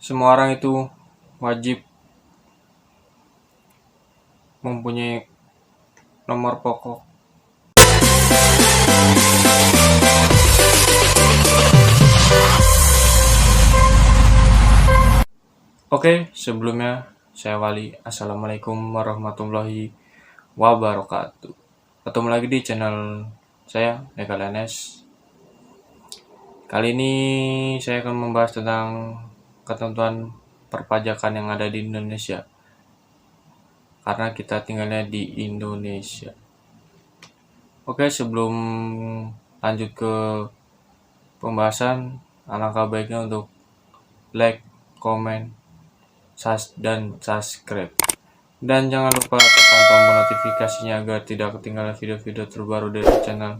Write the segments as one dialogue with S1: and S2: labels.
S1: Semua orang itu wajib mempunyai nomor pokok. Oke, sebelumnya saya Wali. Assalamualaikum warahmatullahi wabarakatuh. Ketemu lagi di channel saya, Legal NS. Kali ini saya akan membahas tentang ketentuan perpajakan yang ada di Indonesia. Karena kita tinggalnya di Indonesia. Oke, sebelum lanjut ke pembahasan, alangkah baiknya untuk like, komen, dan subscribe. Dan jangan lupa tekan tombol notifikasinya agar tidak ketinggalan video-video terbaru dari channel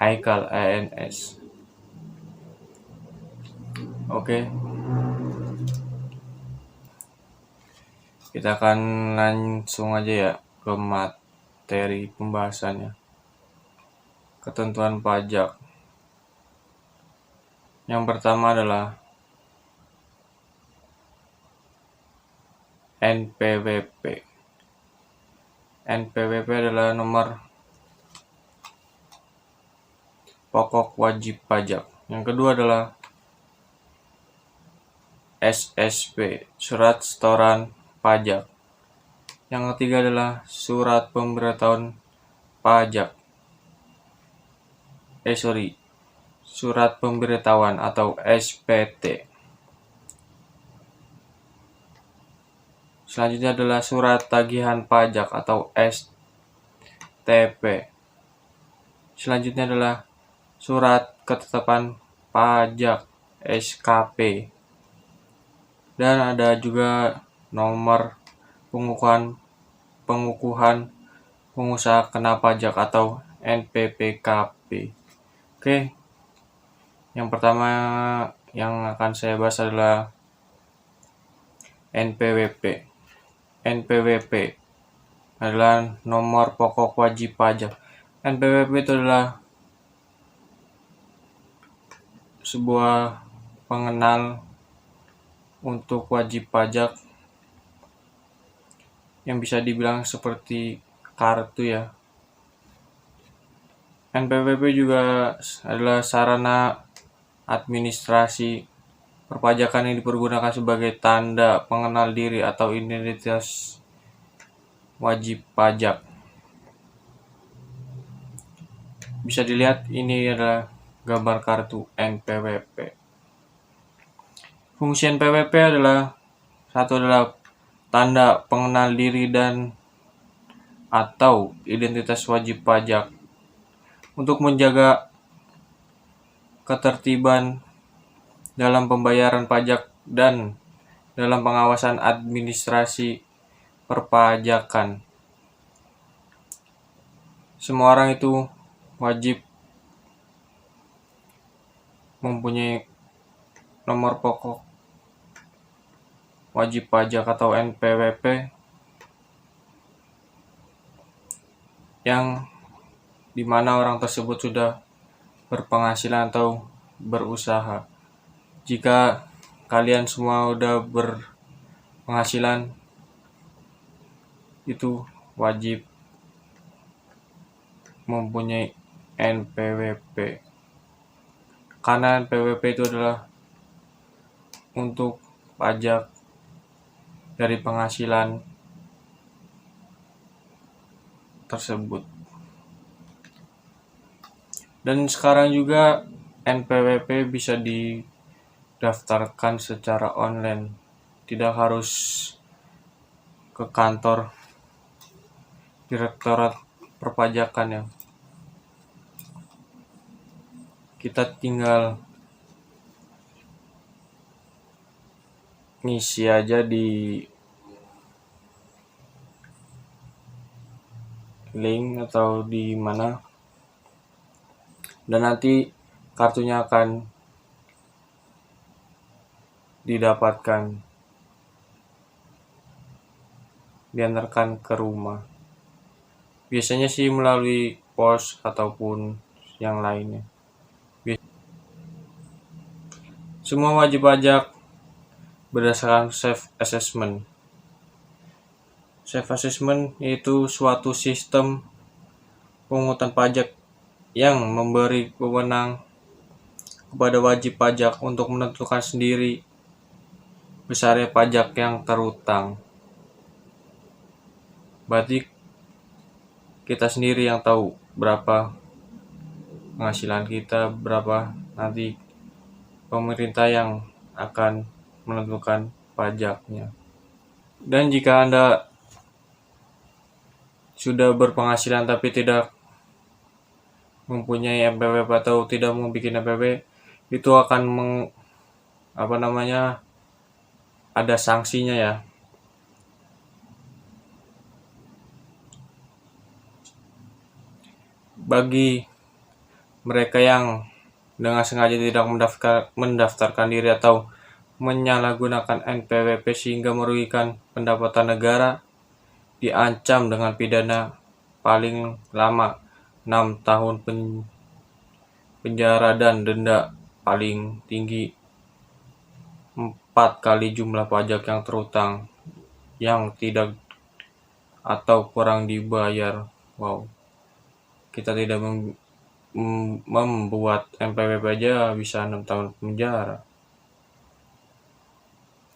S1: Haikal ANS. Oke, kita akan langsung aja ya ke materi pembahasannya. Ketentuan pajak. Yang pertama adalah NPWP. NPWP adalah nomor pokok wajib pajak. Yang kedua adalah SSP, surat setoran pajak. Yang ketiga adalah surat pemberitahuan pajak. Surat pemberitahuan atau SPT. Selanjutnya adalah surat tagihan pajak atau STP. Selanjutnya adalah surat ketetapan pajak SKP. Dan ada juga nomor pengukuhan pengusaha kena pajak atau NPPKP. Oke. Yang pertama yang akan saya bahas adalah NPWP. NPWP adalah nomor pokok wajib pajak. NPWP itu adalah sebuah pengenal untuk wajib pajak yang bisa dibilang seperti kartu ya. NPWP juga adalah sarana administrasi perpajakan yang dipergunakan sebagai tanda pengenal diri atau identitas wajib pajak. Bisa dilihat ini adalah gambar kartu NPWP. Fungsi NPWP adalah tanda pengenal diri dan atau identitas wajib pajak untuk menjaga ketertiban dalam pembayaran pajak dan dalam pengawasan administrasi perpajakan. Semua orang itu wajib mempunyai nomor pokok wajib pajak atau NPWP yang dimana orang tersebut sudah berpenghasilan atau berusaha. Jika kalian semua udah berpenghasilan, itu wajib mempunyai NPWP. Karena NPWP itu adalah untuk pajak dari penghasilan tersebut. Dan sekarang juga NPWP bisa didaftarkan secara online. Tidak harus ke kantor Direktorat Perpajakan ya. Kita tinggal ngisi aja di link atau di mana, dan nanti kartunya akan diantarkan ke rumah. Biasanya sih melalui pos ataupun yang lainnya. Semua wajib pajak berdasarkan self-assessment. Self-assessment yaitu suatu sistem pemungutan pajak yang memberi wewenang kepada wajib pajak untuk menentukan sendiri besarnya pajak yang terutang. Berarti kita sendiri yang tahu berapa penghasilan kita, berapa nanti pemerintah yang akan menentukan pajaknya. Dan jika Anda sudah berpenghasilan tapi tidak mempunyai NPWP atau tidak mau bikin NPWP, itu akan ada sanksinya ya. Bagi mereka yang dengan sengaja tidak mendaftarkan diri atau menyalahgunakan NPWP sehingga merugikan pendapatan negara, diancam dengan pidana paling lama 6 tahun penjara dan denda paling tinggi 4 kali jumlah pajak yang terutang yang tidak atau kurang dibayar. Wow, kita tidak membuat NPWP aja bisa 6 tahun penjara.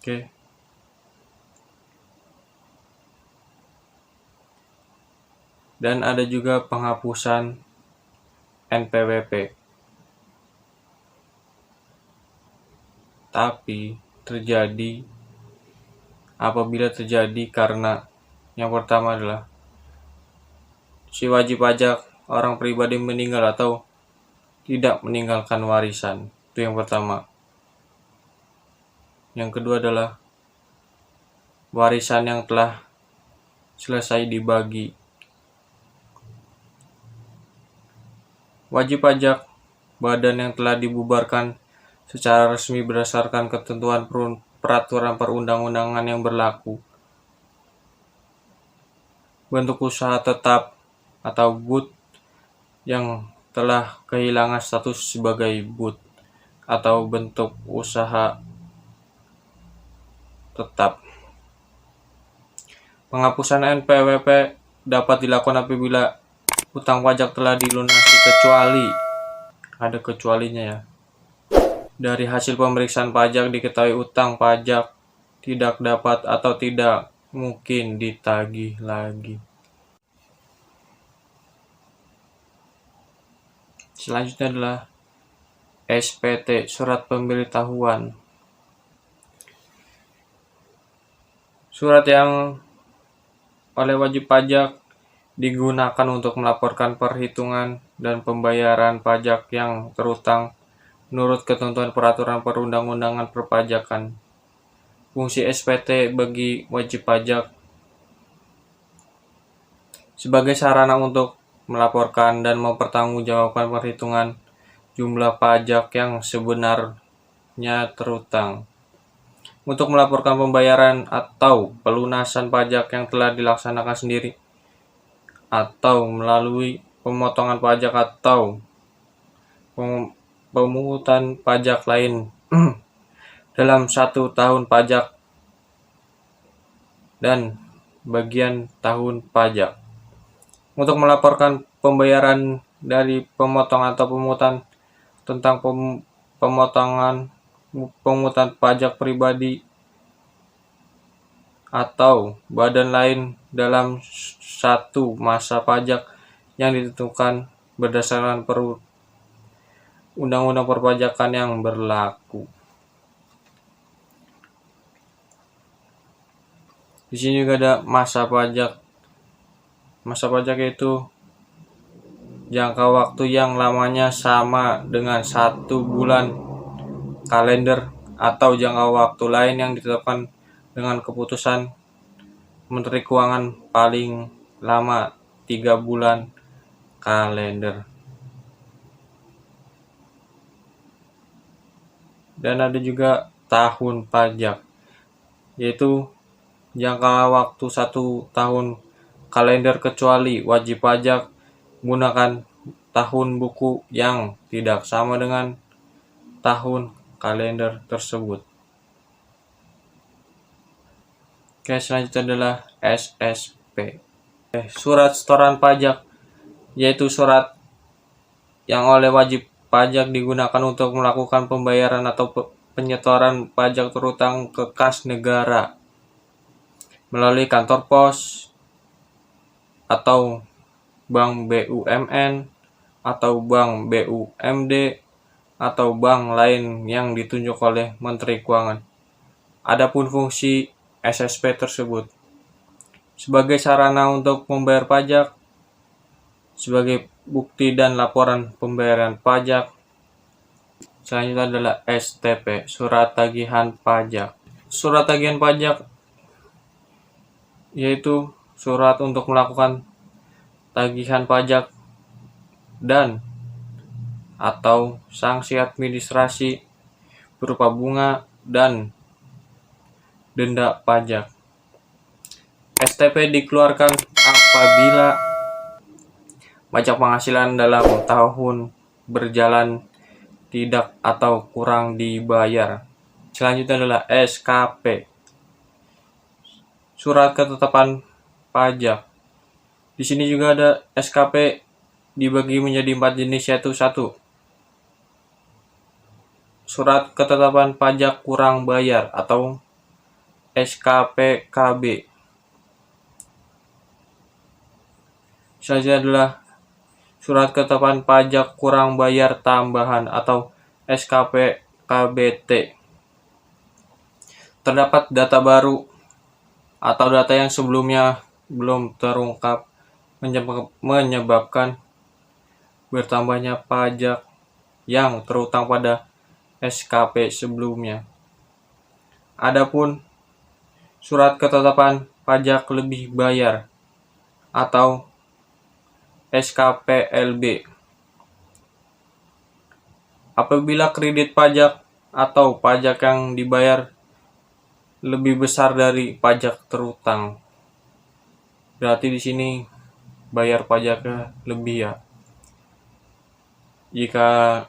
S1: Oke. Dan ada juga penghapusan NPWP. Tapi apabila terjadi karena yang pertama adalah si wajib pajak orang pribadi meninggal atau tidak meninggalkan warisan. Itu yang pertama. Yang kedua adalah warisan yang telah selesai dibagi. Wajib pajak badan yang telah dibubarkan secara resmi berdasarkan ketentuan peraturan perundang-undangan yang berlaku. Bentuk usaha tetap atau BUT yang telah kehilangan status sebagai BUT atau bentuk usaha tetap. Penghapusan NPWP dapat dilakukan apabila hutang pajak telah dilunasi kecuali ada kecualinya ya. Dari hasil pemeriksaan pajak diketahui hutang pajak tidak dapat atau tidak mungkin ditagih lagi. Selanjutnya adalah SPT, surat pemberitahuan. Surat yang oleh wajib pajak digunakan untuk melaporkan perhitungan dan pembayaran pajak yang terutang menurut ketentuan peraturan perundang-undangan perpajakan. Fungsi SPT bagi wajib pajak sebagai sarana untuk melaporkan dan mempertanggungjawabkan perhitungan jumlah pajak yang sebenarnya terutang, untuk melaporkan pembayaran atau pelunasan pajak yang telah dilaksanakan sendiri, atau melalui pemotongan pajak atau pemungutan pajak lain dalam 1 tahun pajak dan bagian tahun pajak. Untuk melaporkan pembayaran dari pemotongan atau pemungutan tentang pemungutan pajak pribadi atau badan lain dalam satu masa pajak yang ditentukan berdasarkan undang-undang perpajakan yang berlaku. Di sini juga ada masa pajak. Masa pajak yaitu jangka waktu yang lamanya sama dengan 1 bulan kalender atau jangka waktu lain yang ditetapkan dengan keputusan Menteri Keuangan paling lama 3 bulan kalender. Dan ada juga tahun pajak, yaitu jangka waktu 1 tahun kalender kecuali wajib pajak menggunakan tahun buku yang tidak sama dengan tahun kalender tersebut. Oke, selanjutnya adalah SSP. Surat setoran pajak, yaitu surat yang oleh wajib pajak digunakan untuk melakukan pembayaran atau penyetoran pajak terutang ke kas negara melalui kantor pos atau bank BUMN atau bank BUMD atau bank lain yang ditunjuk oleh Menteri Keuangan. Adapun fungsi SSP tersebut sebagai sarana untuk membayar pajak, sebagai bukti dan laporan pembayaran pajak. Selanjutnya adalah STP, surat tagihan pajak. Surat tagihan pajak yaitu surat untuk melakukan tagihan pajak dan atau sanksi administrasi berupa bunga dan denda pajak. STP dikeluarkan apabila pajak penghasilan dalam tahun berjalan tidak atau kurang dibayar. Selanjutnya adalah SKP, surat ketetapan pajak. Di sini juga ada SKP dibagi menjadi 4 jenis, yaitu 1. Surat ketetapan pajak kurang bayar atau SKPKB. Selanjutnya adalah surat ketetapan pajak kurang bayar tambahan atau SKPKBT. Terdapat data baru atau data yang sebelumnya belum terungkap menyebabkan bertambahnya pajak yang terutang pada SKP sebelumnya. Adapun surat ketetapan pajak lebih bayar atau SKPLB. Apabila kredit pajak atau pajak yang dibayar lebih besar dari pajak terutang, berarti di sini bayar pajaknya lebih ya. Jika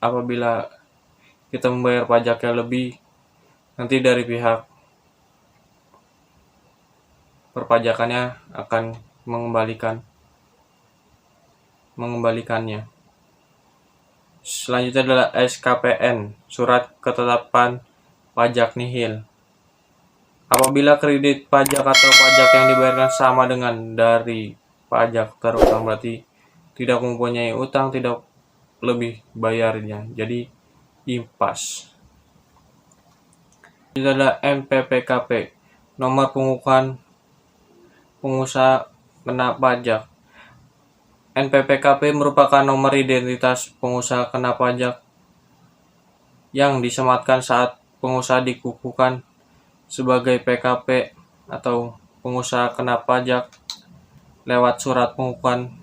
S1: apabila kita membayar pajaknya lebih, nanti dari pihak perpajakannya akan mengembalikannya. Selanjutnya adalah SKPN, surat ketetapan pajak nihil. Apabila kredit pajak atau pajak yang dibayarkan sama dengan dari pajak terutang, berarti tidak mempunyai utang, tidak lebih bayarnya, jadi impas. Ini adalah NPPKP, nomor pengukuhan pengusaha kena pajak. NPPKP merupakan nomor identitas pengusaha kena pajak yang disematkan saat pengusaha dikukuhkan sebagai PKP atau pengusaha kena pajak lewat surat pengukuhan.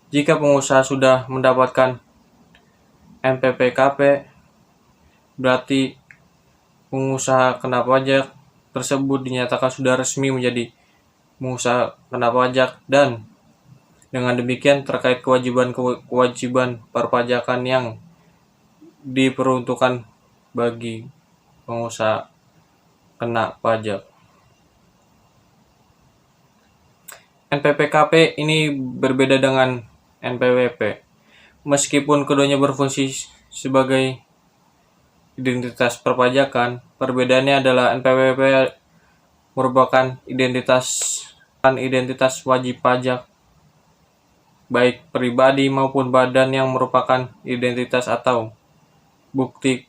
S1: Jika pengusaha sudah mendapatkan NPPKP, berarti pengusaha kena pajak tersebut dinyatakan sudah resmi menjadi pengusaha kena pajak, dan dengan demikian terkait kewajiban perpajakan yang diperuntukkan bagi pengusaha kena pajak. NPPKP ini berbeda dengan NPWP. Meskipun keduanya berfungsi sebagai identitas perpajakan, perbedaannya adalah NPWP merupakan identitas wajib pajak, baik pribadi maupun badan, yang merupakan identitas atau bukti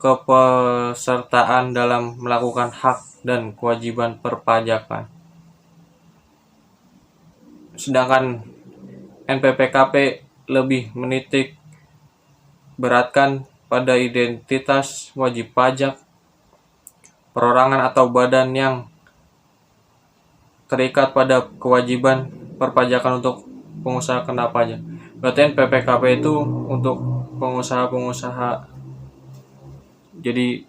S1: kepesertaan dalam melakukan hak dan kewajiban perpajakan. Sedangkan NPPKP lebih menitik beratkan pada identitas wajib pajak, perorangan atau badan yang terikat pada kewajiban perpajakan untuk pengusaha kena pajak. Berarti NPPKP itu untuk pengusaha-pengusaha, jadi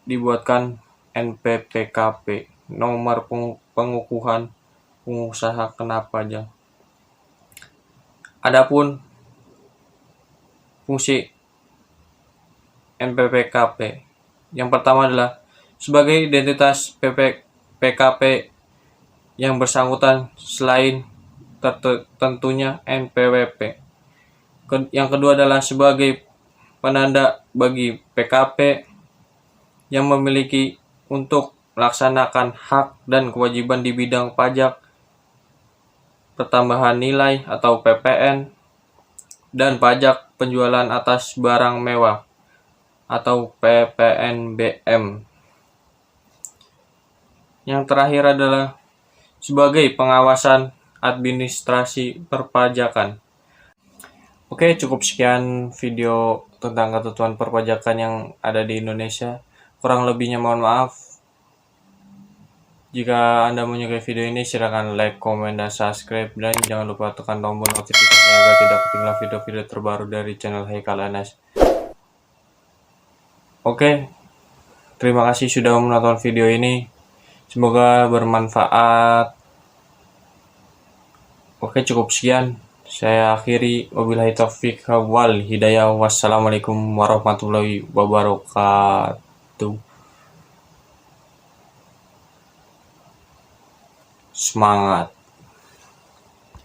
S1: dibuatkan NPPKP, nomor pengukuhan pengusaha kena pajak. Adapun fungsi NPWP. Yang pertama adalah sebagai identitas PKP yang bersangkutan selain tentunya NPWP. Yang kedua adalah sebagai penanda bagi PKP yang memiliki untuk melaksanakan hak dan kewajiban di bidang pajak, pertambahan nilai atau PPN, dan pajak penjualan atas barang mewah atau PPNBM. Yang terakhir adalah sebagai pengawasan administrasi perpajakan. Oke, cukup sekian video tentang ketentuan perpajakan yang ada di Indonesia. Kurang lebihnya mohon maaf. Jika Anda menyukai video ini, silakan like, komen, dan subscribe. Dan jangan lupa tekan tombol notifikasi agar tidak ketinggalan video-video terbaru dari channel Haikal Anas. Oke, terima kasih sudah menonton video ini. Semoga bermanfaat. Oke, cukup sekian. Saya akhiri. Wabillahi taufiq wal hidayah. Wassalamualaikum warahmatullahi wabarakatuh. Semangat.